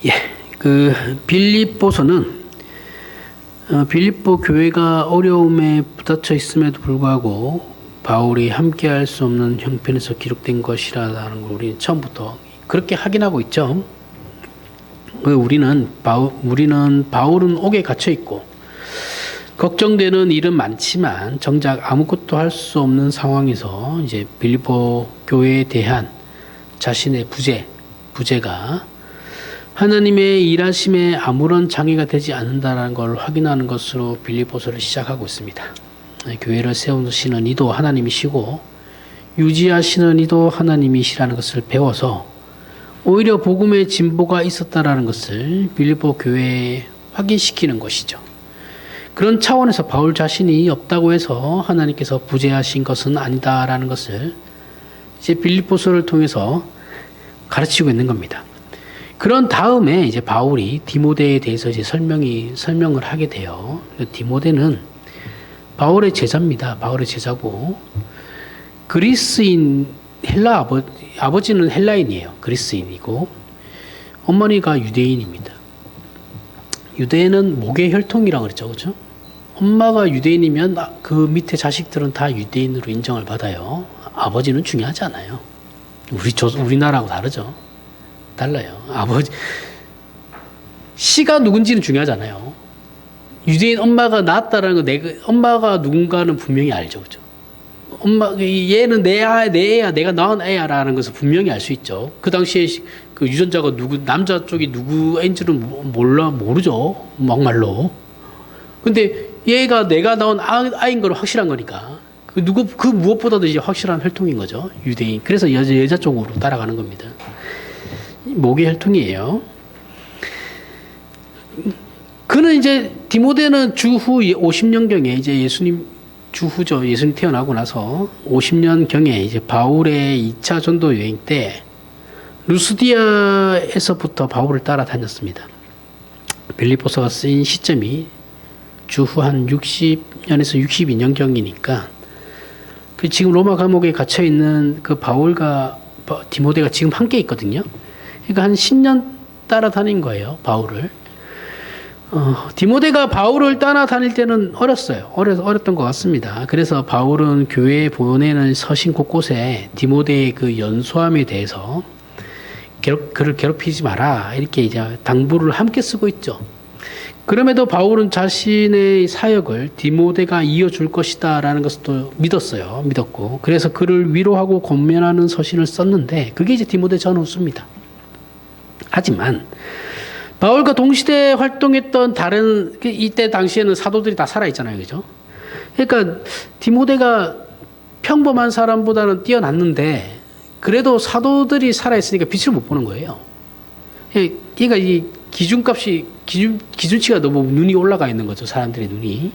예, 빌립보서는 빌립보 교회가 어려움에 부딪혀 있음에도 불구하고 바울이 함께할 수 없는 형편에서 기록된 것이라는 걸 우리는 처음부터 그렇게 확인하고 있죠. 우리는 바울은 옥에 갇혀 있고 걱정되는 일은 많지만 정작 아무것도 할 수 없는 상황에서 이제 빌립보 교회에 대한 자신의 부재가 하나님의 일하심에 아무런 장애가 되지 않는다는 걸 확인하는 것으로 빌립보서를 시작하고 있습니다. 교회를 세우시는 이도 하나님이시고 유지하시는 이도 하나님이시라는 것을 배워서 오히려 복음의 진보가 있었다라는 것을 빌립보 교회에 확인시키는 것이죠. 그런 차원에서 바울 자신이 없다고 해서 하나님께서 부재하신 것은 아니다라는 것을 이제 빌립보서를 통해서 가르치고 있는 겁니다. 그런 다음에 이제 바울이 디모데에 대해서 이제 설명을 하게 돼요. 디모데는 바울의 제자입니다. 바울의 제자고 그리스인 아버지는 헬라인이에요. 그리스인이고 어머니가 유대인입니다. 유대인은 목의 혈통이라고 그랬죠, 그렇죠? 엄마가 유대인이면 그 밑에 자식들은 다 유대인으로 인정을 받아요. 아버지는 중요하지 않아요. 우리나라하고 다르죠. 달라요. 씨가 누군지는 중요하잖아요. 유대인 엄마가 낳았다라는 거, 엄마가 누군가는 분명히 알죠, 그죠? 얘는 내 애야, 내가 낳은 애야라는 것을 분명히 알 수 있죠. 그 당시에 그 유전자가 남자 쪽이 누구인지는 모르죠. 막말로. 근데 얘가 내가 낳은 아이인 걸 확실한 거니까. 그 무엇보다도 이제 확실한 혈통인 거죠. 유대인. 그래서 여자 쪽으로 따라가는 겁니다. 목의 혈통이에요. 그는 이제 디모데는 주후 50년경에 이제 주후죠. 예수님 태어나고 나서 50년경에 이제 바울의 2차 전도 여행 때 루스디아에서부터 바울을 따라다녔습니다. 빌립보서가 쓰인 시점이 주후 한 60년에서 62년경이니까 지금 로마 감옥에 갇혀 있는 그 바울과 디모데가 지금 함께 있거든요. 그러니까 한 10년 따라다닌 거예요, 바울을. 디모데가 바울을 따라다닐 때는 어렸던 것 같습니다. 그래서 바울은 교회에 보내는 서신 곳곳에 디모데의 그 연소함에 대해서 그를 괴롭히지 마라 이렇게 이제 당부를 함께 쓰고 있죠. 그럼에도 바울은 자신의 사역을 디모데가 이어줄 것이다라는 것을 또 믿었고 그래서 그를 위로하고 권면하는 서신을 썼는데 그게 이제 디모데 전후서입니다. 하지만 바울과 동시대에 활동했던 이때 당시에는 사도들이 다 살아있잖아요. 그죠? 그러니까 디모데가 평범한 사람보다는 뛰어났는데 그래도 사도들이 살아있으니까 빛을 못 보는 거예요. 그러니까 이 기준치가 너무 눈이 올라가 있는 거죠. 사람들의 눈이.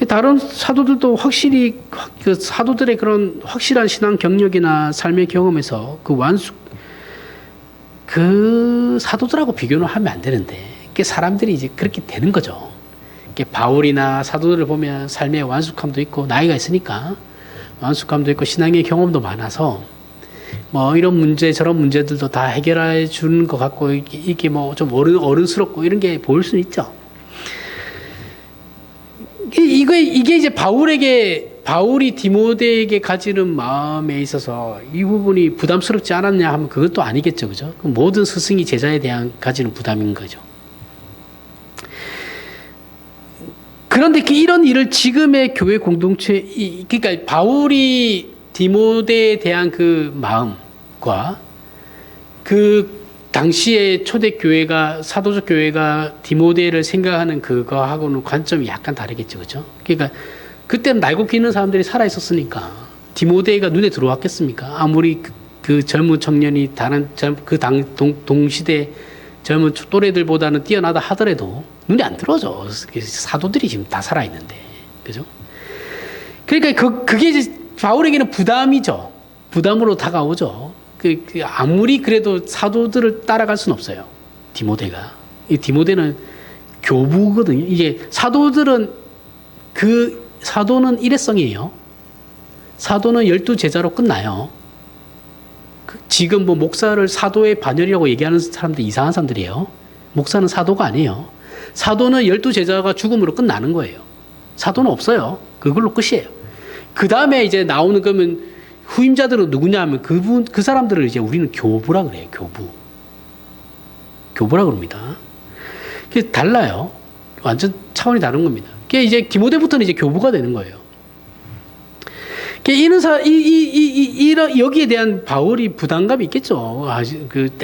다른 사도들도 확실히 그 사도들의 그런 확실한 신앙 경력이나 삶의 경험에서 그 사도들하고 비교는 하면 안 되는데 사람들이 이제 그렇게 되는 거죠. 바울이나 사도들을 보면 삶의 완숙함도 있고 나이가 있으니까 완숙함도 있고 신앙의 경험도 많아서 뭐 이런 문제 저런 문제들도 다 해결해 주는 것 같고 이게 뭐 좀 어른스럽고 이런 게 보일 수는 있죠. 이게 이제 바울이 디모데에게 가지는 마음에 있어서 이 부분이 부담스럽지 않았냐 하면 그것도 아니겠죠. 그죠? 모든 스승이 제자에 대한 가지는 부담인 거죠. 그런데 이런 일을 지금의 교회 공동체, 그러니까 바울이 디모데에 대한 그 마음과 그 당시의 초대교회가, 사도적 교회가 디모데를 생각하는 그거하고는 관점이 약간 다르겠죠. 그죠? 그러니까 그때는 날고 기는 사람들이 살아있었으니까 디모데가 눈에 들어왔겠습니까? 아무리 그 젊은 청년이 다른 동시대 젊은 또래들보다는 뛰어나다 하더라도 눈에 안 들어오죠. 사도들이 지금 다 살아있는데. 그죠? 그러니까 그게 이제 바울에게는 부담이죠. 부담으로 다가오죠. 아무리 그래도 사도들을 따라갈 수는 없어요. 디모데가. 이 디모데는 교부거든요. 이게 사도는 일회성이에요. 사도는 12제자로 끝나요. 지금 뭐 목사를 사도의 반열이라고 얘기하는 사람들 이상한 사람들이에요. 목사는 사도가 아니에요. 사도는 12제자가 죽음으로 끝나는 거예요. 사도는 없어요. 그걸로 끝이에요. 그 다음에 이제 나오는 거면 후임자들은 누구냐 하면 그 사람들을 이제 우리는 교부라 그래요. 교부라 그럽니다. 그게 달라요. 완전 차원이 다른 겁니다. 그게 이제 디모데부터는 이제 교부가 되는 거예요. 여기에 대한 바울이 부담감이 있겠죠.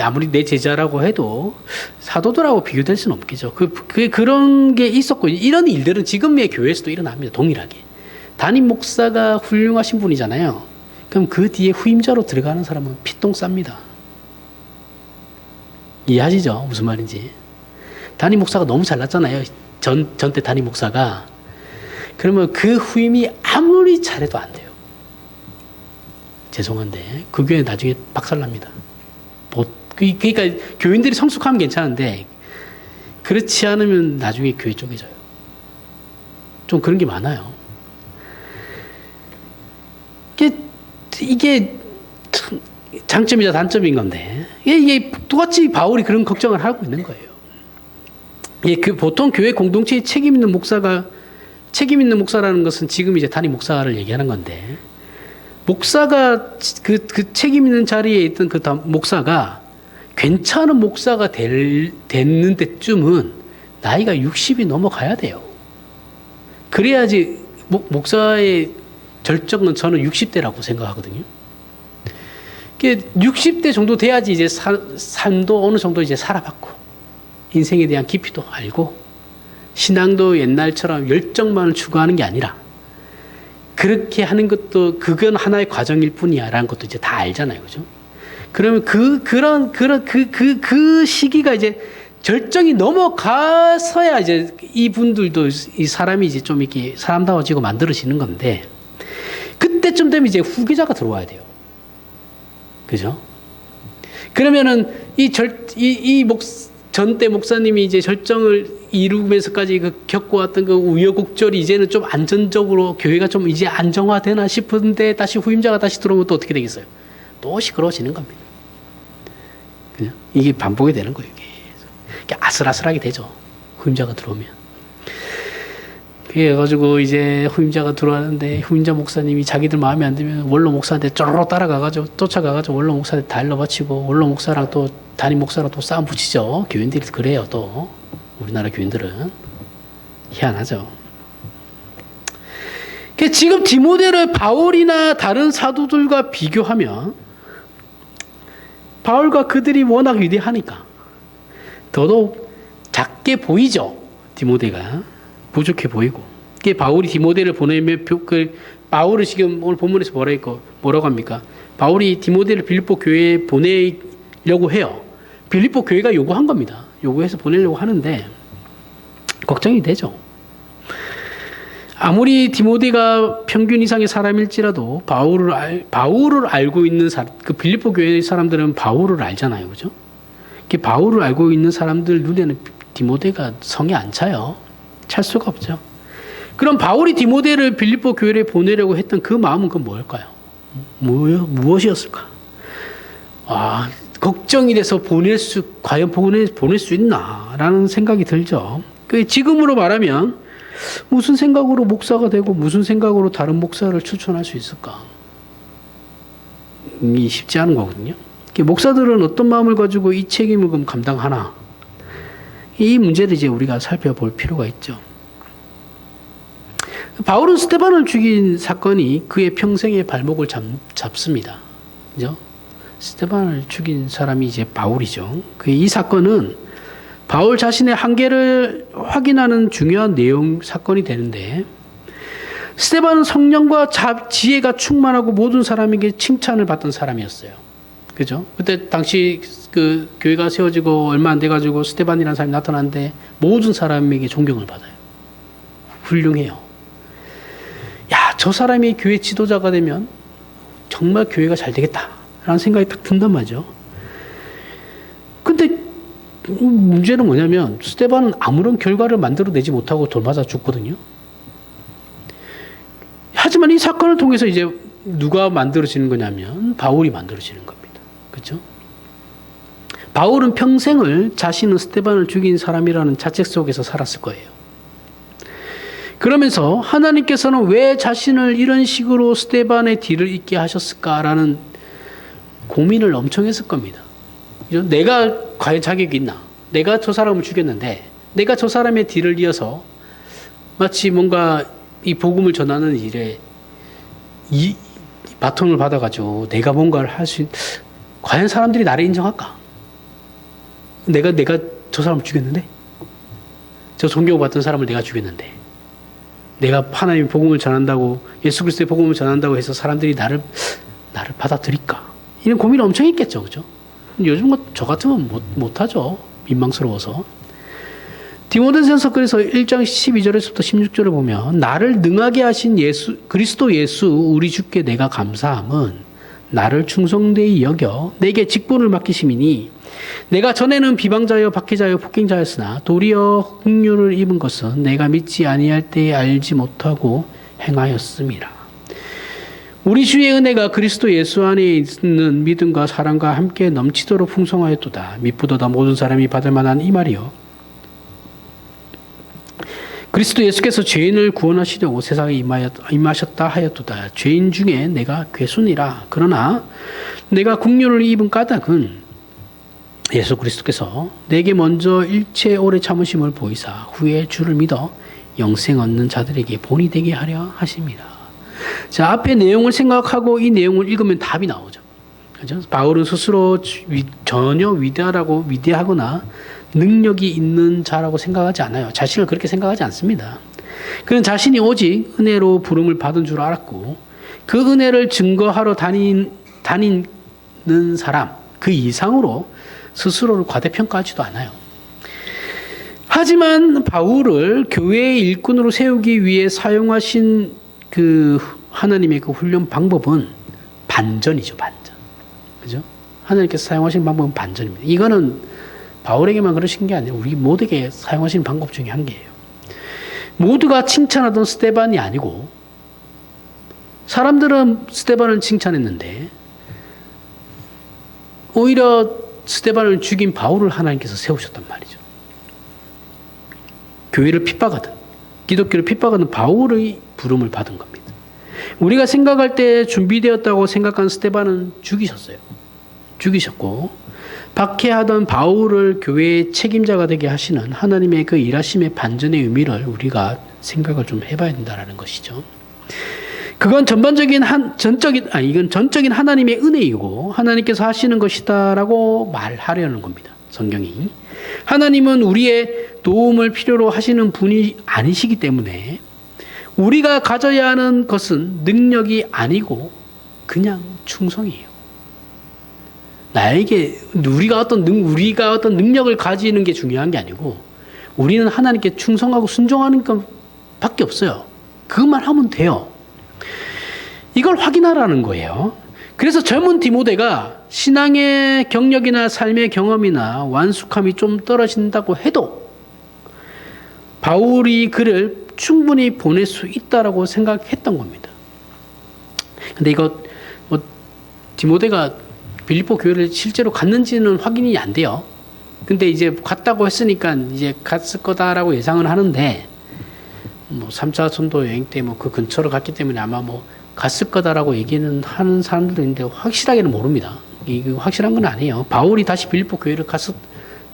아무리 내 제자라고 해도 사도들하고 비교될 수는 없겠죠. 그런 게 있었고, 이런 일들은 지금의 교회에서도 일어납니다. 동일하게. 담임 목사가 훌륭하신 분이잖아요. 그럼 그 뒤에 후임자로 들어가는 사람은 피똥 쌉니다. 이해하시죠? 무슨 말인지. 담임 목사가 너무 잘났잖아요. 전때 담임 목사가. 그러면 그 후임이 아무리 잘해도 안 돼요. 죄송한데 그 교회 나중에 박살납니다. 그러니까 교인들이 성숙하면 괜찮은데 그렇지 않으면 나중에 교회 쪼개져요. 좀 그런 게 많아요. 이게 장점이자 단점인 건데 이게 똑같이 바울이 그런 걱정을 하고 있는 거예요. 보통 교회 공동체에 책임 있는 목사라는 것은 지금 이제 담임 목사를 얘기하는 건데, 목사가 그 책임 있는 자리에 있던 그 목사가 괜찮은 목사가 됐는 데쯤은 나이가 60이 넘어가야 돼요. 그래야지 목사의 절정은 저는 60대라고 생각하거든요. 60대 정도 돼야지 이제 삶도 어느 정도 이제 살아봤고, 인생에 대한 깊이도 알고, 신앙도 옛날처럼 열정만을 추구하는 게 아니라, 그렇게 하는 것도 그건 하나의 과정일 뿐이야라는 것도 이제 다 알잖아요. 그죠? 그러면 그 시기가 이제 절정이 넘어가서야 이제 이분들도 이 사람이 이제 좀 이렇게 사람다워지고 만들어지는 건데, 그때쯤 되면 이제 후계자가 들어와야 돼요. 그죠? 그러면은 전때 목사님이 이제 절정을 이루면서까지 겪어왔던 그 우여곡절이 이제는 좀 안전적으로 교회가 좀 이제 안정화되나 싶은데 다시 후임자가 다시 들어오면 또 어떻게 되겠어요? 또 시끄러워지는 겁니다. 그죠? 이게 반복이 되는 거예요. 이게 아슬아슬하게 되죠. 후임자가 들어오면. 그래가지고 이제 후임자가 들어왔는데 후임자 목사님이 자기들 마음에 안 들면 원로 목사한테 쪼르르 쫓아가가지고 원로 목사한테 다 일러바치고 원로 목사랑 또 담임 목사랑 또 싸움 붙이죠. 교인들이 그래요. 또 우리나라 교인들은 희한하죠. 지금 디모데를 바울이나 다른 사도들과 비교하면 바울과 그들이 워낙 위대하니까 더더욱 작게 보이죠. 디모데가 부족해 보이고. 바울이 디모데를 보내면 바울은 지금 오늘 본문에서 뭐라고 합니까? 바울이 디모데를 빌립보 교회에 보내려고 해요. 빌립보 교회가 요구한 겁니다. 요구해서 보내려고 하는데 걱정이 되죠. 아무리 디모데가 평균 이상의 사람일지라도 바울을 알고 있는 그 빌립보 교회 사람들은 바울을 알잖아요. 그죠? 바울을 알고 있는 사람들 눈에는 디모데가 성에 안 차요. 찰 수가 없죠. 그럼 바울이 디모데를 빌립보 교회에 보내려고 했던 그 마음은 뭘까요? 무엇이었을까? 걱정이 돼서 과연 보낼 수 있나라는 생각이 들죠. 지금으로 말하면 무슨 생각으로 목사가 되고 무슨 생각으로 다른 목사를 추천할 수 있을까? 이 쉽지 않은 거거든요. 목사들은 어떤 마음을 가지고 이 책임을 감당하나? 이 문제를 이제 우리가 살펴볼 필요가 있죠. 바울은 스데반을 죽인 사건이 그의 평생의 발목을 잡습니다. 그죠? 스데반을 죽인 사람이 이제 바울이죠. 이 사건은 바울 자신의 한계를 확인하는 중요한 사건이 되는데, 스데반은 성령과 지혜가 충만하고 모든 사람에게 칭찬을 받던 사람이었어요. 그죠? 그때 당시 그 교회가 세워지고 얼마 안 돼가지고 스데반이라는 사람이 나타났는데 모든 사람에게 존경을 받아요. 훌륭해요. 저 사람이 교회 지도자가 되면 정말 교회가 잘 되겠다라는 생각이 딱 든단 말이죠. 근데 문제는 뭐냐면 스데반은 아무런 결과를 만들어내지 못하고 돌맞아 죽거든요. 하지만 이 사건을 통해서 이제 누가 만들어지는 거냐면 바울이 만들어지는 겁니다. 그죠? 바울은 평생을 자신은 스데반을 죽인 사람이라는 자책 속에서 살았을 거예요. 그러면서 하나님께서는 왜 자신을 이런 식으로 스데반의 뒤를 잇게 하셨을까라는 고민을 엄청 했을 겁니다. 그죠? 내가 과연 자격이 있나? 내가 저 사람을 죽였는데 내가 저 사람의 뒤를 이어서 마치 뭔가 이 복음을 전하는 일에 이 바톤을 받아가지고 내가 뭔가를 할 수 과연 사람들이 나를 인정할까? 내가 저 사람을 죽였는데? 저 존경받던 사람을 내가 죽였는데? 내가 하나님의 복음을 전한다고, 예수 그리스도의 복음을 전한다고 해서 사람들이 나를 받아들일까? 이런 고민을 엄청 했겠죠, 그죠? 요즘 저 같으면 못하죠. 민망스러워서. 디모데전서 그래서 1장 12절에서부터 16절을 보면 나를 능하게 하신 그리스도 예수 우리 주께 내가 감사함은 나를 충성되이 여겨 내게 직분을 맡기심이니 내가 전에는 비방자여 박해자여 폭행자였으나 도리어 긍휼을 입은 것은 내가 믿지 아니할 때에 알지 못하고 행하였음이라. 우리 주의 은혜가 그리스도 예수 안에 있는 믿음과 사랑과 함께 넘치도록 풍성하였도다. 미쁘도다 모든 사람이 받을 만한 이 말이요. 그리스도 예수께서 죄인을 구원하시려고 세상에 임하셨다 하였도다. 죄인 중에 내가 괴순이라. 그러나 내가 긍휼을 입은 까닭은 예수 그리스도께서 내게 먼저 일체 오래 참으심을 보이사 후에 주를 믿어 영생 얻는 자들에게 본이 되게 하려 하십니다. 자, 앞에 내용을 생각하고 이 내용을 읽으면 답이 나오죠. 그죠? 바울은 스스로 전혀 위대하거나 능력이 있는 자라고 생각하지 않아요. 자신을 그렇게 생각하지 않습니다. 그는 자신이 오직 은혜로 부름을 받은 줄 알았고 그 은혜를 증거하러 다니는 사람 그 이상으로 스스로를 과대평가하지도 않아요. 하지만 바울을 교회의 일꾼으로 세우기 위해 사용하신 그 하나님의 그 훈련 방법은 반전이죠, 반전. 그죠? 하나님께서 사용하신 방법은 반전입니다. 이거는 바울에게만 그러신 게 아니라 우리 모두에게 사용하시는 방법 중에 한 개예요. 모두가 칭찬하던 스데반이 아니고 사람들은 스데반을 칭찬했는데 오히려 스데반을 죽인 바울을 하나님께서 세우셨단 말이죠. 교회를 핍박하던 기독교를 핍박하는 바울의 부름을 받은 겁니다. 우리가 생각할 때 준비되었다고 생각한 스데반은 죽이셨고 박해하던 바울을 교회의 책임자가 되게 하시는 하나님의 그 일하심의 반전의 의미를 우리가 생각을 좀 해봐야 된다는 것이죠. 그건 이건 전적인 하나님의 은혜이고 하나님께서 하시는 것이다라고 말하려는 겁니다. 성경이. 하나님은 우리의 도움을 필요로 하시는 분이 아니시기 때문에 우리가 가져야 하는 것은 능력이 아니고 그냥 충성이에요. 우리가 어떤 능력을 가지는 게 중요한 게 아니고 우리는 하나님께 충성하고 순종하는 것밖에 없어요. 그것만 하면 돼요. 이걸 확인하라는 거예요. 그래서 젊은 디모데가 신앙의 경력이나 삶의 경험이나 완숙함이 좀 떨어진다고 해도 바울이 그를 충분히 보낼 수 있다라고 생각했던 겁니다. 근데 이거 디모데가 빌립보 교회를 실제로 갔는지는 확인이 안 돼요. 근데 이제 갔다고 했으니까 이제 갔을 거다라고 예상은 하는데 3차 전도 여행 때 그 근처로 갔기 때문에 아마 갔을 거다라고 얘기는 하는 사람들도 있는데 확실하게는 모릅니다. 이게 확실한 건 아니에요. 바울이 다시 빌립보 교회를 가서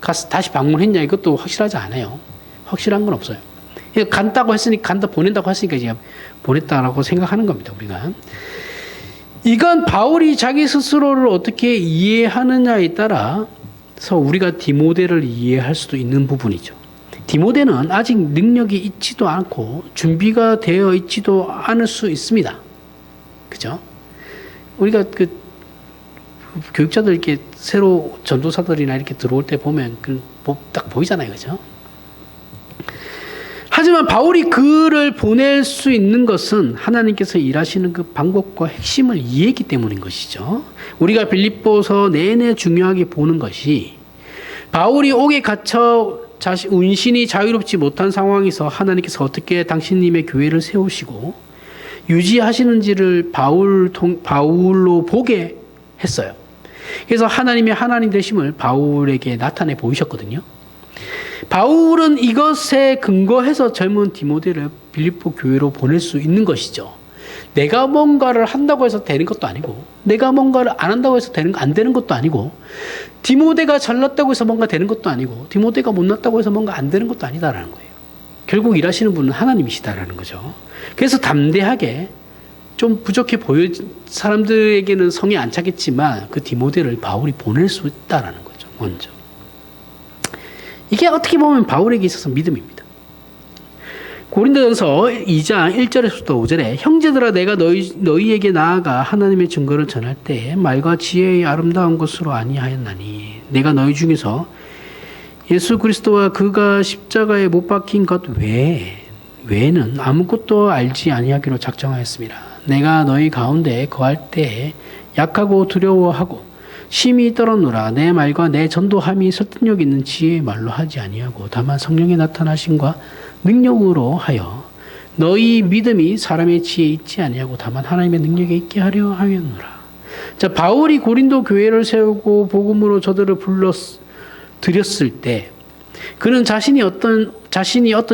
다시 방문했냐 이것도 확실하지 않아요. 확실한 건 없어요. 간다고 했으니까 보낸다고 했으니까 이제 보냈다라고 생각하는 겁니다. 우리가. 이건 바울이 자기 스스로를 어떻게 이해하느냐에 따라서 우리가 디모데를 이해할 수도 있는 부분이죠. 디모데는 아직 능력이 있지도 않고 준비가 되어 있지도 않을 수 있습니다. 그죠? 우리가 교육자들 이렇게 새로 전도사들이나 이렇게 들어올 때 보면 딱 보이잖아요. 그죠? 하지만 바울이 그를 보낼 수 있는 것은 하나님께서 일하시는 그 방법과 핵심을 이해했기 때문인 것이죠. 우리가 빌립보서 내내 중요하게 보는 것이 바울이 옥에 갇혀 운신이 자유롭지 못한 상황에서 하나님께서 어떻게 당신님의 교회를 세우시고 유지하시는지를 바울로 보게 했어요. 그래서 하나님의 하나님 되심을 바울에게 나타내 보이셨거든요. 바울은 이것에 근거해서 젊은 디모데를 빌립보 교회로 보낼 수 있는 것이죠. 내가 뭔가를 한다고 해서 되는 것도 아니고, 내가 뭔가를 안 한다고 해서 안 되는 것도 아니고, 디모데가 잘났다고 해서 뭔가 되는 것도 아니고, 디모데가 못났다고 해서 뭔가 안 되는 것도 아니다라는 거예요. 결국 일하시는 분은 하나님이시다라는 거죠. 그래서 담대하게 좀 부족해 보여 사람들에게는 성이 안 차겠지만 그 디모데를 바울이 보낼 수 있다라는 거죠. 먼저. 이게 어떻게 보면 바울에게 있어서 믿음입니다. 고린도전서 2장 1절에서부터 5절에 형제들아 내가 너희에게 나아가 하나님의 증거를 전할 때 말과 지혜의 아름다운 것으로 아니하였나니 내가 너희 중에서 예수 그리스도와 그가 십자가에 못 박힌 것 외에는 아무것도 알지 아니하기로 작정하였습니다. 내가 너희 가운데 거할 때 약하고 두려워하고 심히 떨었노라. 내 말과 내 전도함이 설득력 있는 지혜의 말로 하지 아니하고 다만 성령의 나타나심과 능력으로 하여 너희 믿음이 사람의 지혜에 있지 아니하고 다만 하나님의 능력에 있게 하려 하였노라. 자, 바울이 고린도 교회를 세우고 복음으로 저들을 드렸을 때 그는 자신이 어떤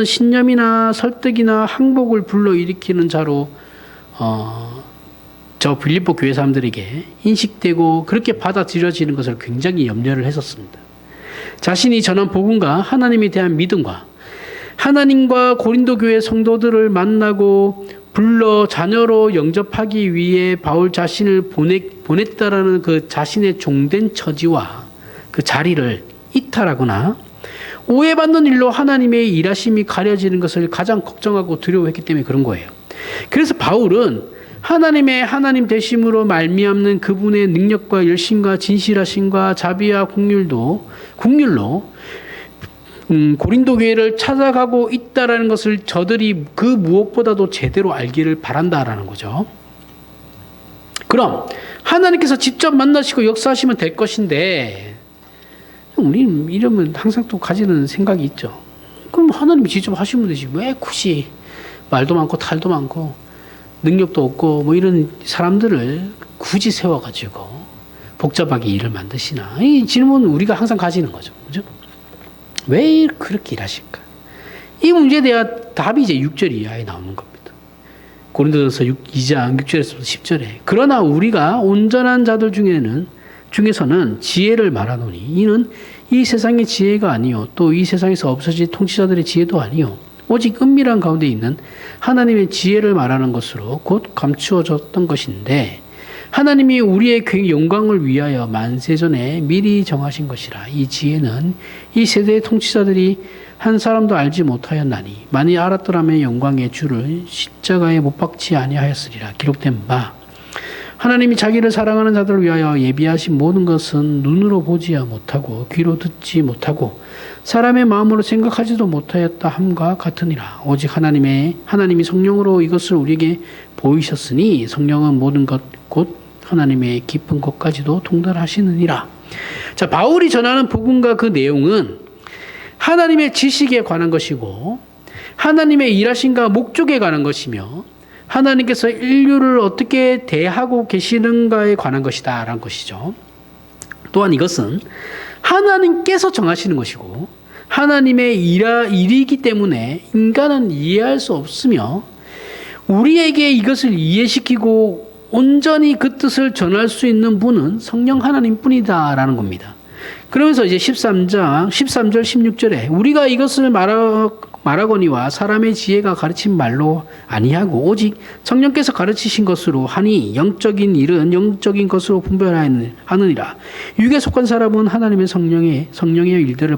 신념이나 설득이나 항복을 불러일으키는 자로 저 빌립보 교회 사람들에게 인식되고 그렇게 받아들여지는 것을 굉장히 염려를 했었습니다. 자신이 전한 복음과 하나님에 대한 믿음과 하나님과 고린도 교회 성도들을 만나고 불러 자녀로 영접하기 위해 바울 자신을 보냈다라는 그 자신의 종된 처지와 그 자리를 이탈하거나 오해받는 일로 하나님의 일하심이 가려지는 것을 가장 걱정하고 두려워했기 때문에 그런 거예요. 그래서 바울은 하나님의 하나님 되심으로 말미암는 그분의 능력과 열심과 진실하심과 자비와 국률로 고린도 교회를 찾아가고 있다라는 것을 저들이 그 무엇보다도 제대로 알기를 바란다라는 거죠. 그럼 하나님께서 직접 만나시고 역사하시면 될 것인데 우리는 이러면 항상 또 가지는 생각이 있죠. 그럼 하나님이 직접 하시면 되지. 왜 굳이 말도 많고 탈도 많고 능력도 없고 뭐 이런 사람들을 굳이 세워가지고 복잡하게 일을 만드시나. 이 질문은 우리가 항상 가지는 거죠. 그죠? 왜 그렇게 일하실까? 이 문제에 대한 답이 이제 6절 이하에 나오는 겁니다. 고린도전서 2장 6절에서 10절에 그러나 우리가 온전한 자들 중에서는 지혜를 말하노니 이는 이 세상의 지혜가 아니요 또 이 세상에서 없어질 통치자들의 지혜도 아니요 오직 은밀한 가운데 있는 하나님의 지혜를 말하는 것으로 곧 감추어졌던 것인데 하나님이 우리의 영광을 위하여 만세전에 미리 정하신 것이라. 이 지혜는 이 세대의 통치자들이 한 사람도 알지 못하였나니 만일 알았더라면 영광의 주를 십자가에 못 박지 아니하였으리라. 기록된 바 하나님이 자기를 사랑하는 자들을 위하여 예비하신 모든 것은 눈으로 보지 못하고 귀로 듣지 못하고 사람의 마음으로 생각하지도 못하였다 함과 같으니라. 오직 하나님이 성령으로 이것을 우리에게 보이셨으니 성령은 모든 것 곧 하나님의 깊은 것까지도 통달하시느니라. 자, 바울이 전하는 복음과 그 내용은 하나님의 지식에 관한 것이고 하나님의 일하심과 목적에 관한 것이며 하나님께서 인류를 어떻게 대하고 계시는가에 관한 것이다 라는 것이죠. 또한 이것은 하나님께서 정하시는 것이고 하나님의 일이기 때문에 인간은 이해할 수 없으며 우리에게 이것을 이해시키고 온전히 그 뜻을 전할 수 있는 분은 성령 하나님뿐이다 라는 겁니다. 그러면서 이제 13절 16절에 우리가 이것을 말하거니와 사람의 지혜가 가르친 말로 아니하고 오직 성령께서 가르치신 것으로 하니 영적인 일은 영적인 것으로 분별하느니라. 육에 속한 사람은 하나님의 성령의 일들을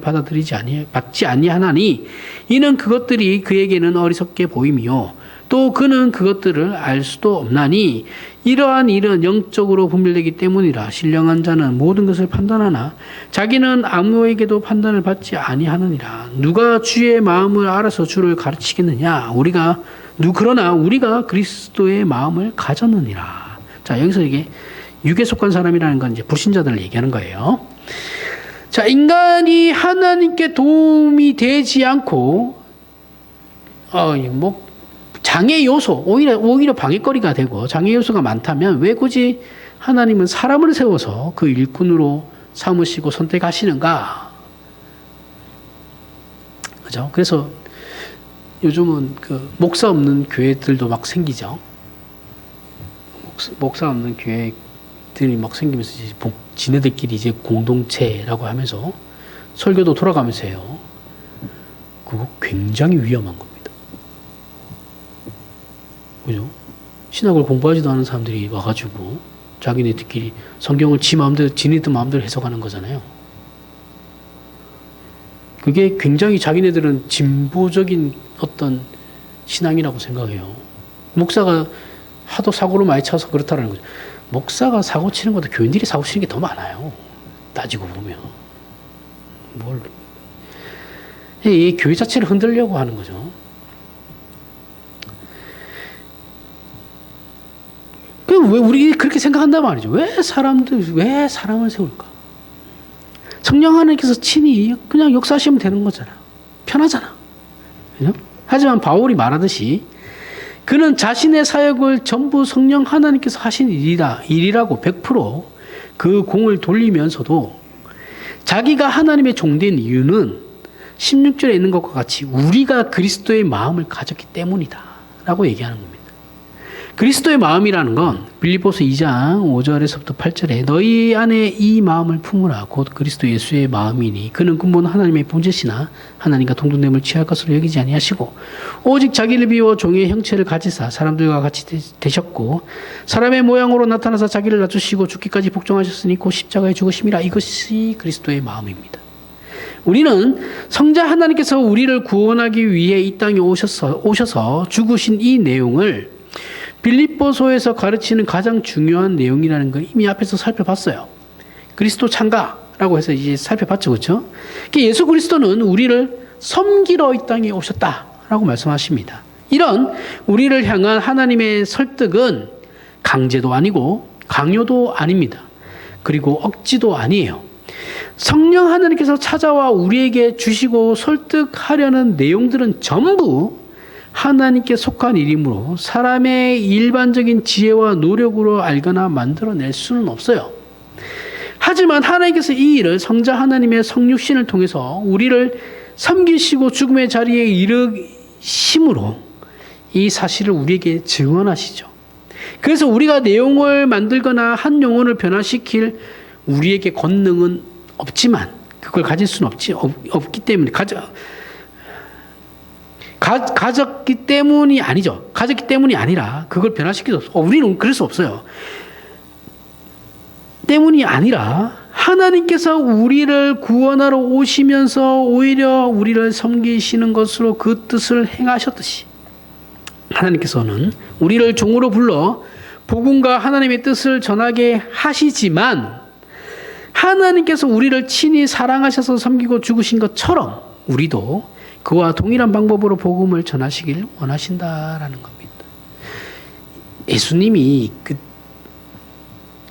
받지 아니하나니 이는 그것들이 그에게는 어리석게 보임이요 또 그는 그것들을 알 수도 없나니 이러한 일은 영적으로 분별되기 때문이라. 신령한 자는 모든 것을 판단하나 자기는 아무에게도 판단을 받지 아니하느니라. 누가 주의 마음을 알아서 주를 가르치겠느냐? 그러나 우리가 그리스도의 마음을 가졌느니라. 자, 여기서 이게 육에 속한 사람이라는 건 이제 불신자들을 얘기하는 거예요. 자, 인간이 하나님께 도움이 되지 않고 장애 요소, 오히려 방해거리가 되고 장애 요소가 많다면 왜 굳이 하나님은 사람을 세워서 그 일꾼으로 삼으시고 선택하시는가? 그죠? 그래서 요즘은 그 목사 없는 교회들도 막 생기죠. 목사 없는 교회들이 막 생기면서 이제 지네들끼리 이제 공동체라고 하면서 설교도 돌아가면서 해요. 그거 굉장히 위험한 겁니다. 그죠? 신학을 공부하지도 않은 사람들이 와가지고 자기네들끼리 성경을 지네들 마음대로 해석하는 거잖아요. 그게 굉장히 자기네들은 진보적인 어떤 신앙이라고 생각해요. 목사가 하도 사고를 많이 쳐서 그렇다는 거죠. 목사가 사고 치는 것보다 교인들이 사고 치는 게 더 많아요. 따지고 보면. 이 교회 자체를 흔들려고 하는 거죠. 왜 우리 그렇게 생각한단 말이죠. 왜 사람을 세울까? 성령 하나님께서 친히 그냥 역사하시면 되는 거잖아. 편하잖아. 그죠? 하지만 바울이 말하듯이 그는 자신의 사역을 전부 성령 하나님께서 하신 일이라고 100% 그 공을 돌리면서도 자기가 하나님의 종된 이유는 16절에 있는 것과 같이 우리가 그리스도의 마음을 가졌기 때문이다 라고 얘기하는 겁니다. 그리스도의 마음이라는 건 빌립보서 2장 5절에서부터 8절에 너희 안에 이 마음을 품으라 곧 그리스도 예수의 마음이니 그는 근본 하나님의 본체시나 하나님과 동등됨을 취할 것으로 여기지 아니하시고 오직 자기를 비워 종의 형체를 가지사 사람들과 같이 되셨고 사람의 모양으로 나타나서 자기를 낮추시고 죽기까지 복종하셨으니 곧 십자가에 죽으심이라. 이것이 그리스도의 마음입니다. 우리는 성자 하나님께서 우리를 구원하기 위해 이 땅에 오셔서 죽으신 이 내용을 빌립보서에서 가르치는 가장 중요한 내용이라는 걸 이미 앞에서 살펴봤어요. 그리스도 창가라고 해서 이제 살펴봤죠. 그렇죠? 예수 그리스도는 우리를 섬기러 이 땅에 오셨다라고 말씀하십니다. 이런 우리를 향한 하나님의 설득은 강제도 아니고 강요도 아닙니다. 그리고 억지도 아니에요. 성령 하나님께서 찾아와 우리에게 주시고 설득하려는 내용들은 전부 하나님께 속한 일이므로 사람의 일반적인 지혜와 노력으로 알거나 만들어낼 수는 없어요. 하지만 하나님께서 이 일을 성자 하나님의 성육신을 통해서 우리를 섬기시고 죽음의 자리에 이르심으로 이 사실을 우리에게 증언하시죠. 그래서 우리가 내용을 만들거나 한 영혼을 변화시킬 우리에게 권능은 없지만 그걸 가질 수는 없기 때문에 가졌기 때문이 아니죠. 가졌기 때문이 아니라 그걸 변화시킬 수 없어요. 우리는 그럴 수 없어요. 때문이 아니라 하나님께서 우리를 구원하러 오시면서 오히려 우리를 섬기시는 것으로 그 뜻을 행하셨듯이 하나님께서는 우리를 종으로 불러 복음과 하나님의 뜻을 전하게 하시지만 하나님께서 우리를 친히 사랑하셔서 섬기고 죽으신 것처럼 우리도 그와 동일한 방법으로 복음을 전하시길 원하신다라는 겁니다. 예수님이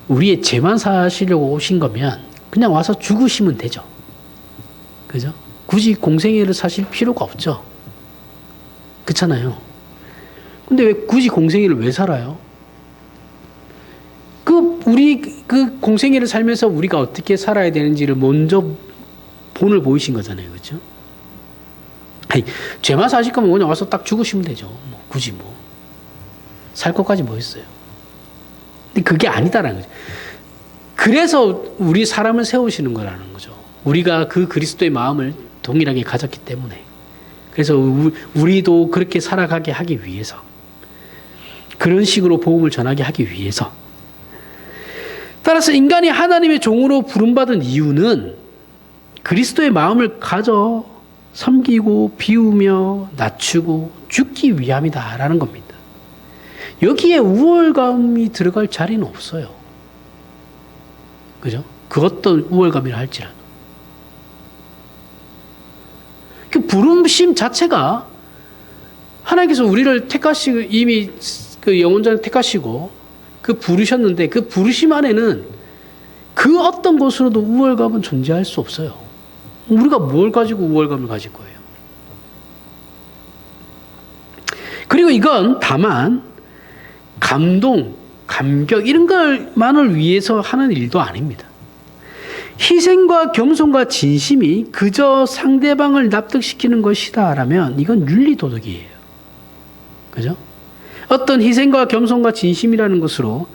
우리의 죄만 사시려고 오신 거면 그냥 와서 죽으시면 되죠. 그죠? 굳이 공생애를 사실 필요가 없죠. 그렇잖아요. 근데 왜 굳이 공생애를 왜 살아요? 우리 공생애를 살면서 우리가 어떻게 살아야 되는지를 먼저 본을 보이신 거잖아요. 그렇죠? 아니, 죄만 사실 거면 그냥 와서 딱 죽으시면 되죠. 굳이 살 것까지 뭐 있어요. 근데 그게 아니다라는 거죠. 그래서 우리 사람을 세우시는 거라는 거죠. 우리가 그 그리스도의 마음을 동일하게 가졌기 때문에. 그래서 우리도 그렇게 살아가게 하기 위해서. 그런 식으로 복음을 전하게 하기 위해서. 따라서 인간이 하나님의 종으로 부름받은 이유는 그리스도의 마음을 가져 섬기고 비우며 낮추고 죽기 위함이다라는 겁니다. 여기에 우월감이 들어갈 자리는 없어요. 그죠? 그 어떤 우월감이라 할지라도. 그 부름심 자체가 하나님께서 우리를 택하시고 이미 그 영원전에 택하시고 그 부르셨는데 그 부르심 안에는 그 어떤 것으로도 우월감은 존재할 수 없어요. 우리가 뭘 가지고 우월감을 가질 거예요. 그리고 이건 다만 감동, 감격 이런 것만을 위해서 하는 일도 아닙니다. 희생과 겸손과 진심이 그저 상대방을 납득시키는 것이다라면 이건 윤리도덕이에요. 그죠? 어떤 희생과 겸손과 진심이라는 것으로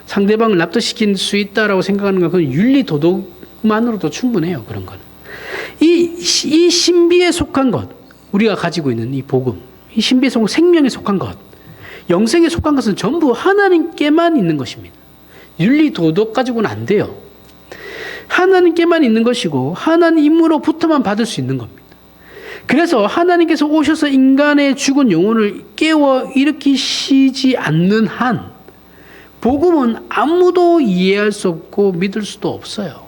상대방을 납득시킬 수 있다라고 생각하는 건 그건 윤리도덕만으로도 충분해요. 그런 거는. 이 신비에 속한 것, 우리가 가지고 있는 이 복음, 이 신비에 속한 생명에 속한 것, 영생에 속한 것은 전부 하나님께만 있는 것입니다. 윤리도덕 가지고는 안 돼요. 하나님께만 있는 것이고 하나님으로부터만 받을 수 있는 겁니다. 그래서 하나님께서 오셔서 인간의 죽은 영혼을 깨워 일으키시지 않는 한 복음은 아무도 이해할 수 없고 믿을 수도 없어요.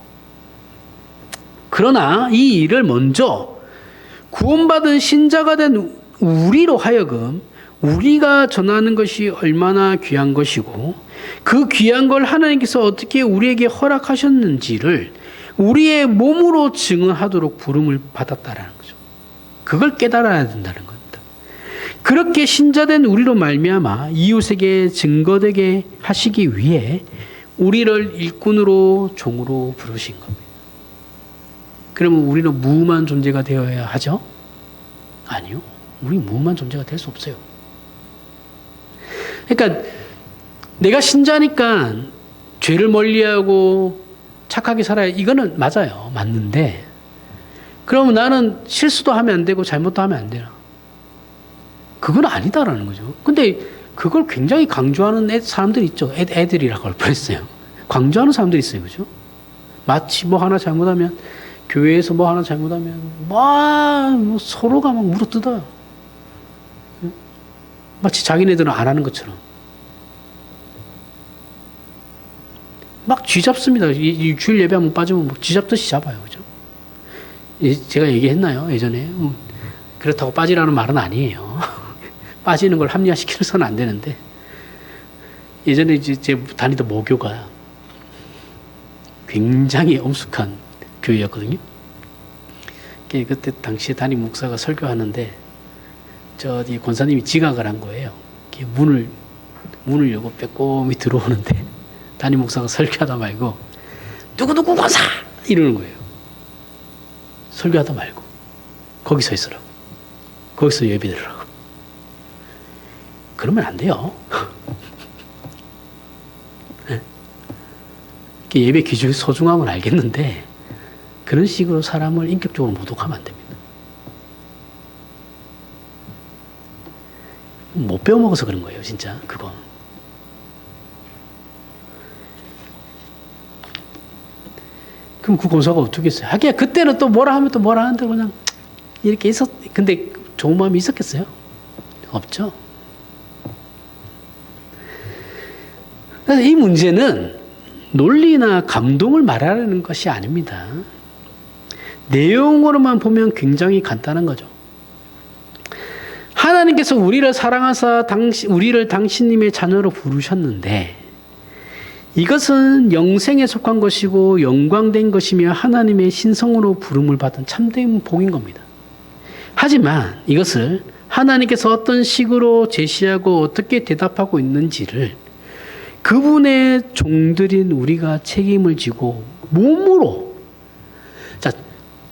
그러나 이 일을 먼저 구원받은 신자가 된 우리로 하여금 우리가 전하는 것이 얼마나 귀한 것이고 그 귀한 걸 하나님께서 어떻게 우리에게 허락하셨는지를 우리의 몸으로 증언하도록 부름을 받았다라는 거죠. 그걸 깨달아야 된다는 겁니다. 그렇게 신자된 우리로 말미암아 이웃에게 증거되게 하시기 위해 우리를 일꾼으로 종으로 부르신 겁니다. 그러면 우리는 무음한 존재가 되어야 하죠? 아니요. 우리 무음한 존재가 될 수 없어요. 그러니까 내가 신자니까 죄를 멀리하고 착하게 살아야 이거는 맞아요. 맞는데 그러면 나는 실수도 하면 안 되고 잘못도 하면 안 돼요. 그건 아니다라는 거죠. 근데 그걸 굉장히 강조하는 사람들이 있죠. 애들이라고 할 뻔했어요. 강조하는 사람들이 있어요. 그죠? 마치 뭐 하나 잘못하면 교회에서 뭐 하나 잘못하면 뭐 서로가 막 물어뜯어요. 마치 자기네들은 안 하는 것처럼. 막 쥐잡습니다. 이 주일 예배 한번 빠지면 막 쥐잡듯이 잡아요. 그죠? 제가 얘기했나요? 예전에. 그렇다고 빠지라는 말은 아니에요. 빠지는 걸 합리화시켜서는 안 되는데. 예전에 이제 제 다니던 모교가 굉장히 엄숙한 교회였거든요. 그때 당시에 담임 목사가 설교하는데 저기 권사님이 지각을 한 거예요. 문을 열고 빼꼼히 들어오는데 담임 목사가 설교하다 말고 누구누구 권사 이러는 거예요. 설교하다 말고 거기 서 있으라고. 거기서 예배 드리라고. 그러면 안 돼요. 네? 예배 기준의 소중함은 알겠는데 그런 식으로 사람을 인격적으로 모독하면 안 됩니다. 못 배워먹어서 그런 거예요, 진짜, 그거. 그럼 그 권사가 어떻게 했어요? 하기야, 그때는 또 뭐라 하면 또 뭐라 하는데 그냥 이렇게 근데 좋은 마음이 있었겠어요? 없죠? 그래서 이 문제는 논리나 감동을 말하는 것이 아닙니다. 내용으로만 보면 굉장히 간단한 거죠. 하나님께서 우리를 사랑하사 우리를 당신님의 자녀로 부르셨는데 이것은 영생에 속한 것이고 영광된 것이며 하나님의 신성으로 부름을 받은 참된 복인 겁니다. 하지만 이것을 하나님께서 어떤 식으로 제시하고 어떻게 대답하고 있는지를 그분의 종들인 우리가 책임을 지고 몸으로, 자,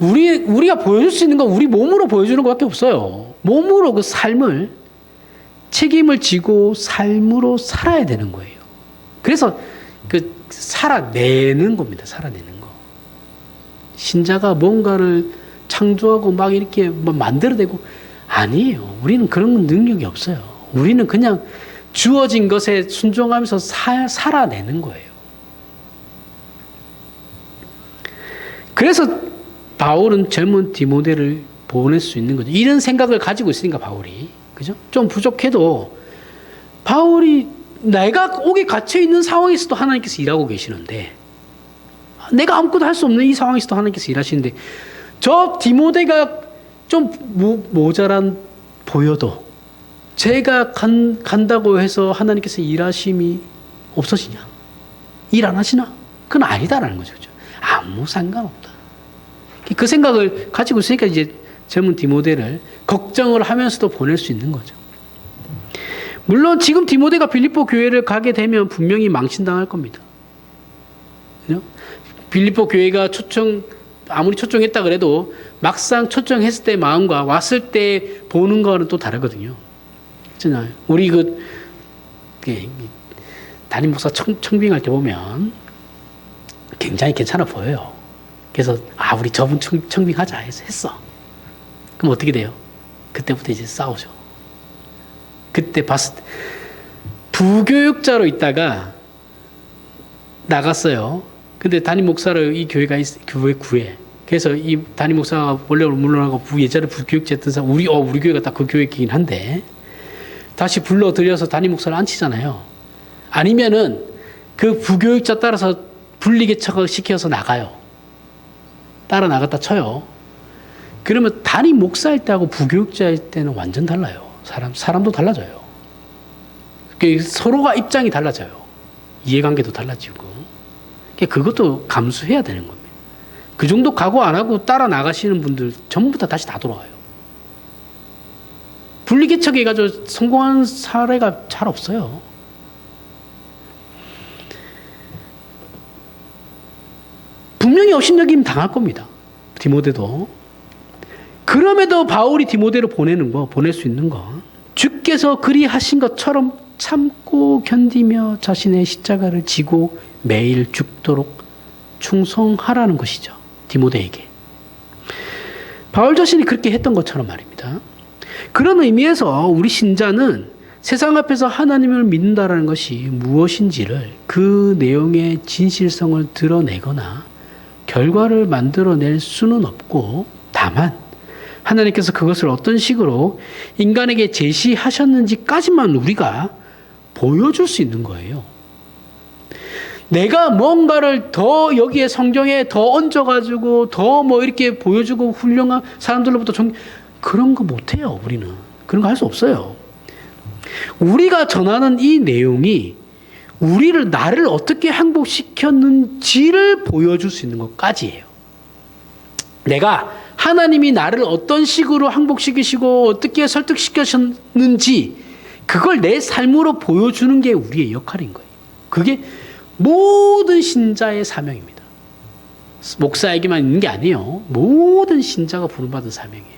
우리가 보여줄 수 있는 건 우리 몸으로 보여주는 것밖에 없어요. 몸으로 그 삶을 책임을 지고 삶으로 살아야 되는 거예요. 그래서 살아내는 겁니다. 살아내는 거. 신자가 뭔가를 창조하고 막 이렇게 만들어내고 아니에요. 우리는 그런 능력이 없어요. 우리는 그냥 주어진 것에 순종하면서 살아내는 거예요. 그래서 바울은 젊은 디모데를 보낼 수 있는 거죠. 이런 생각을 가지고 있으니까 바울이. 그죠? 좀 부족해도 바울이 내가 옥에 갇혀 있는 상황에서도 하나님께서 일하고 계시는데 내가 아무것도 할 수 없는 이 상황에서도 하나님께서 일하시는데 저 디모데가 좀 모자란 보여도 제가 간다고 해서 하나님께서 일하심이 없어지냐? 일 안 하시나? 그건 아니다라는 거죠. 그죠? 아무 상관없다. 그 생각을 가지고 있으니까 이제 젊은 디모데를 걱정을 하면서도 보낼 수 있는 거죠. 물론 지금 디모데가 빌립보 교회를 가게 되면 분명히 망신당할 겁니다. 그죠? 빌립보 교회가 아무리 초청했다 그래도 막상 초청했을 때 마음과 왔을 때 보는 거는 또 다르거든요. 그렇잖아요. 우리 담임 목사 청빙할 때 보면 굉장히 괜찮아 보여요. 그래서 우리 저분 청빙하자 해서 했어. 그럼 어떻게 돼요? 그때부터 이제 싸우죠. 그때 봤을 때 부교육자로 있다가 나갔어요. 근데 담임 목사를 이 교회 구해. 그래서 이 담임 목사가 원래 물러나고 예전에 부교육자 했던 사람 우리 교회가 딱 그 교회이긴 한데 다시 불러들여서 담임 목사를 앉히잖아요. 아니면은 그 부교육자 따라서 분리개척을 시켜서 나가요. 따라 나갔다 쳐요. 그러면 담임 목사일 때하고 부교육자일 때는 완전 달라요. 사람도 달라져요. 서로가 입장이 달라져요. 이해관계도 달라지고. 그것도 감수해야 되는 겁니다. 그 정도 각오 안 하고 따라 나가시는 분들 전부 다 다시 다 돌아와요. 분리개척해가지고 성공한 사례가 잘 없어요. 분명히 업신여김 당할 겁니다. 디모데도. 그럼에도 바울이 디모데를 보낼 수 있는 건 주께서 그리하신 것처럼 참고 견디며 자신의 십자가를 지고 매일 죽도록 충성하라는 것이죠. 디모데에게. 바울 자신이 그렇게 했던 것처럼 말입니다. 그런 의미에서 우리 신자는 세상 앞에서 하나님을 믿는다라는 것이 무엇인지를 그 내용의 진실성을 드러내거나 결과를 만들어낼 수는 없고 다만 하나님께서 그것을 어떤 식으로 인간에게 제시하셨는지까지만 우리가 보여줄 수 있는 거예요. 내가 뭔가를 더 여기에 성경에 더 얹어가지고 더 이렇게 보여주고 훌륭한 사람들로부터 그런 거 못해요. 우리는. 그런 거 할 수 없어요. 우리가 전하는 이 내용이 나를 어떻게 행복시켰는지를 보여줄 수 있는 것까지예요. 내가 하나님이 나를 어떤 식으로 행복시키시고 어떻게 설득시켰는지 그걸 내 삶으로 보여주는 게 우리의 역할인 거예요. 그게 모든 신자의 사명입니다. 목사에게만 있는 게 아니에요. 모든 신자가 부름받은 사명이에요.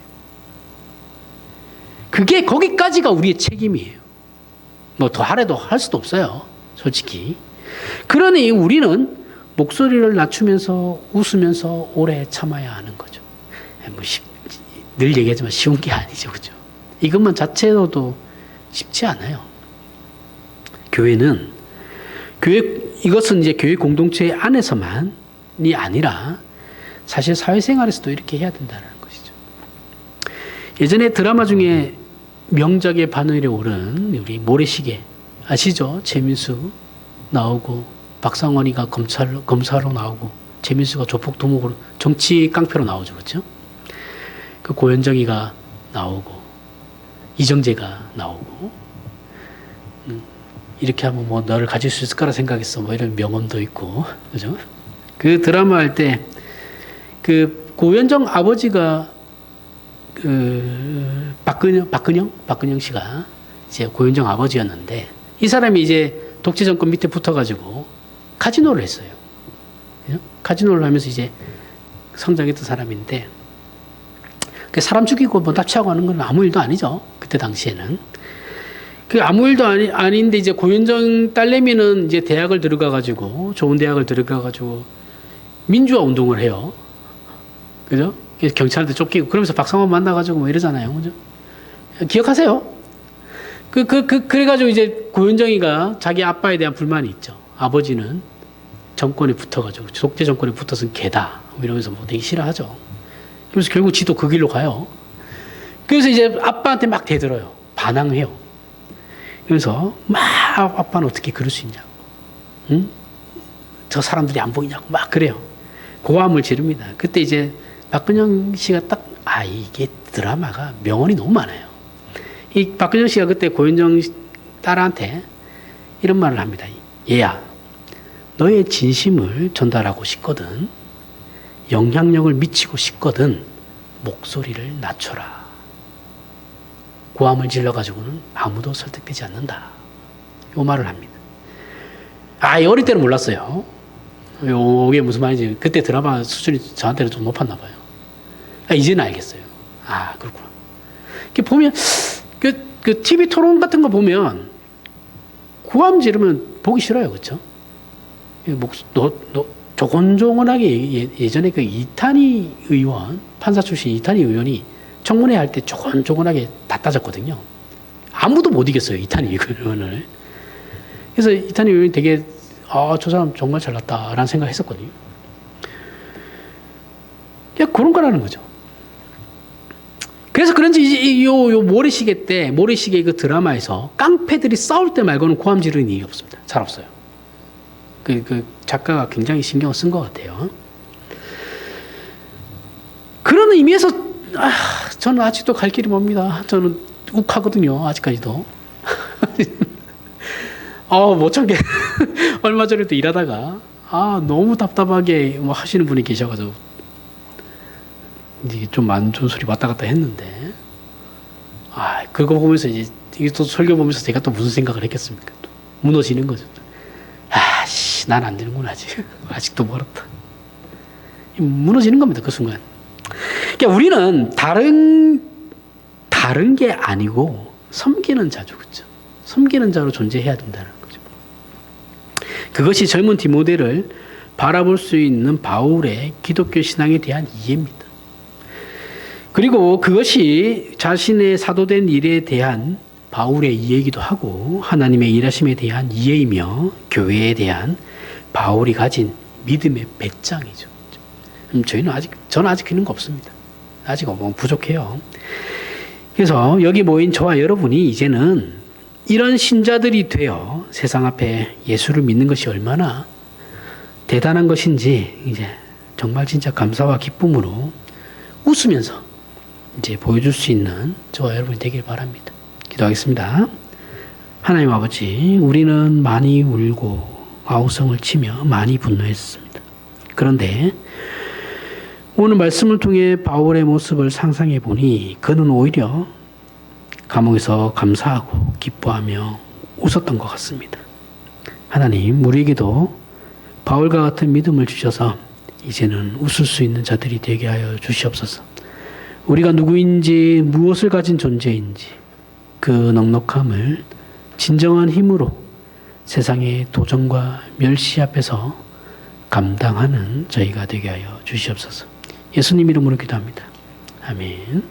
그게 거기까지가 우리의 책임이에요. 더 하래도 할 수도 없어요. 솔직히. 그러니 우리는 목소리를 낮추면서 웃으면서 오래 참아야 하는 거죠. 늘 얘기하지만 쉬운 게 아니죠. 그죠? 이것만 자체로도 쉽지 않아요. 이것은 이제 교회 공동체 안에서만이 아니라 사실 사회생활에서도 이렇게 해야 된다는 것이죠. 예전에 드라마 중에 명작의 바늘에 오른 우리 모래시계 아시죠? 최민수 나오고 박상원이가 검사로 나오고 최민수가 조폭두목으로 정치 깡패로 나오죠. 그렇죠? 그 고현정이가 나오고 이정재가 나오고 이렇게 하면 너를 가질 수 있을 거라 생각했어. 이런 명언도 있고. 그죠? 그 드라마 할 때 그 고현정 아버지가 박근영 씨가 이제 고현정 아버지였는데 이 사람이 이제 독재 정권 밑에 붙어가지고 카지노를 했어요. 그죠? 카지노를 하면서 이제 성장했던 사람인데 사람 죽이고 납치하고 하는 건 아무 일도 아니죠. 그때 당시에는. 아무 일도 아닌데 이제 고현정 딸내미는 이제 대학을 들어가가지고 좋은 대학을 들어가가지고 민주화 운동을 해요. 그죠? 경찰한테 쫓기고 그러면서 박상원 만나가지고 이러잖아요. 그죠? 기억하세요? 그래가지고 이제 고현정이가 자기 아빠에 대한 불만이 있죠. 아버지는 정권에 붙어가지고 독재 정권에 붙어서 개다 이러면서 되게 싫어하죠. 그래서 결국 지도 그 길로 가요. 그래서 이제 아빠한테 막 대들어요. 반항해요. 그래서 아빠는 어떻게 그럴 수 있냐고. 응? 저 사람들이 안 보이냐고 막 그래요. 고함을 지릅니다. 그때 이제 박근영 씨가 이게 드라마가 명언이 너무 많아요. 이 박근영 씨가 그때 고현정 딸한테 이런 말을 합니다. 얘야, 너의 진심을 전달하고 싶거든. 영향력을 미치고 싶거든. 목소리를 낮춰라. 고함을 질러가지고는 아무도 설득되지 않는다. 요 말을 합니다. 어릴 때는 몰랐어요. 요게 무슨 말인지. 그때 드라마 수준이 저한테는 좀 높았나 봐요. 이제는 알겠어요. 그렇구나. 이렇게 보면, 그 TV 토론 같은 거 보면, 고함 지르면 보기 싫어요. 그쵸? 조곤조곤하게 예전에 그 이탄희 의원, 판사 출신 이탄희 의원이 청문회 할 때 조곤조곤하게 다 따졌거든요. 아무도 못 이겼어요. 이탄희 의원을. 그래서 이탄희 의원이 되게 저 사람 정말 잘났다라는 생각을 했었거든요. 그냥 그런 거라는 거죠. 그래서 그런지 요 모래시계 그 드라마에서 깡패들이 싸울 때 말고는 고함 지르는 일이 없습니다. 잘 없어요. 그 작가가 굉장히 신경을 쓴 것 같아요. 그런 의미에서 저는 아직도 갈 길이 멉니다. 저는 욱하거든요. 아직까지도. 못 참게. 얼마 전에도 일하다가 너무 답답하게 뭐 하시는 분이 계셔가지고 이제 좀 안 좋은 소리 왔다 갔다 했는데 그거 보면서 이제 또 설교 보면서 제가 또 무슨 생각을 했겠습니까? 또 무너지는 거죠. 난 안 되는구나 아직도 멀었다. 무너지는 겁니다. 그 순간. 그러니까 우리는 다른 게 아니고 섬기는 자죠, 그렇죠? 섬기는 자로 존재해야 된다는 거죠. 그것이 젊은 디모데를 바라볼 수 있는 바울의 기독교 신앙에 대한 이해입니다. 그리고 그것이 자신의 사도된 일에 대한 바울의 이해이기도 하고 하나님의 일하심에 대한 이해이며 교회에 대한 바울이 가진 믿음의 배짱이죠. 저는 아직 그런 거 없습니다. 아직 부족해요. 그래서 여기 모인 저와 여러분이 이제는 이런 신자들이 되어 세상 앞에 예수를 믿는 것이 얼마나 대단한 것인지 이제 정말 진짜 감사와 기쁨으로 웃으면서 이제 보여줄 수 있는 저와 여러분이 되길 바랍니다. 기도하겠습니다. 하나님 아버지, 우리는 많이 울고 아우성을 치며 많이 분노했습니다. 그런데 오늘 말씀을 통해 바울의 모습을 상상해 보니 그는 오히려 감옥에서 감사하고 기뻐하며 웃었던 것 같습니다. 하나님, 우리에게도 바울과 같은 믿음을 주셔서 이제는 웃을 수 있는 자들이 되게 하여 주시옵소서. 우리가 누구인지 무엇을 가진 존재인지 그 넉넉함을 진정한 힘으로 세상의 도전과 멸시 앞에서 감당하는 저희가 되게 하여 주시옵소서. 예수님 이름으로 기도합니다. 아멘.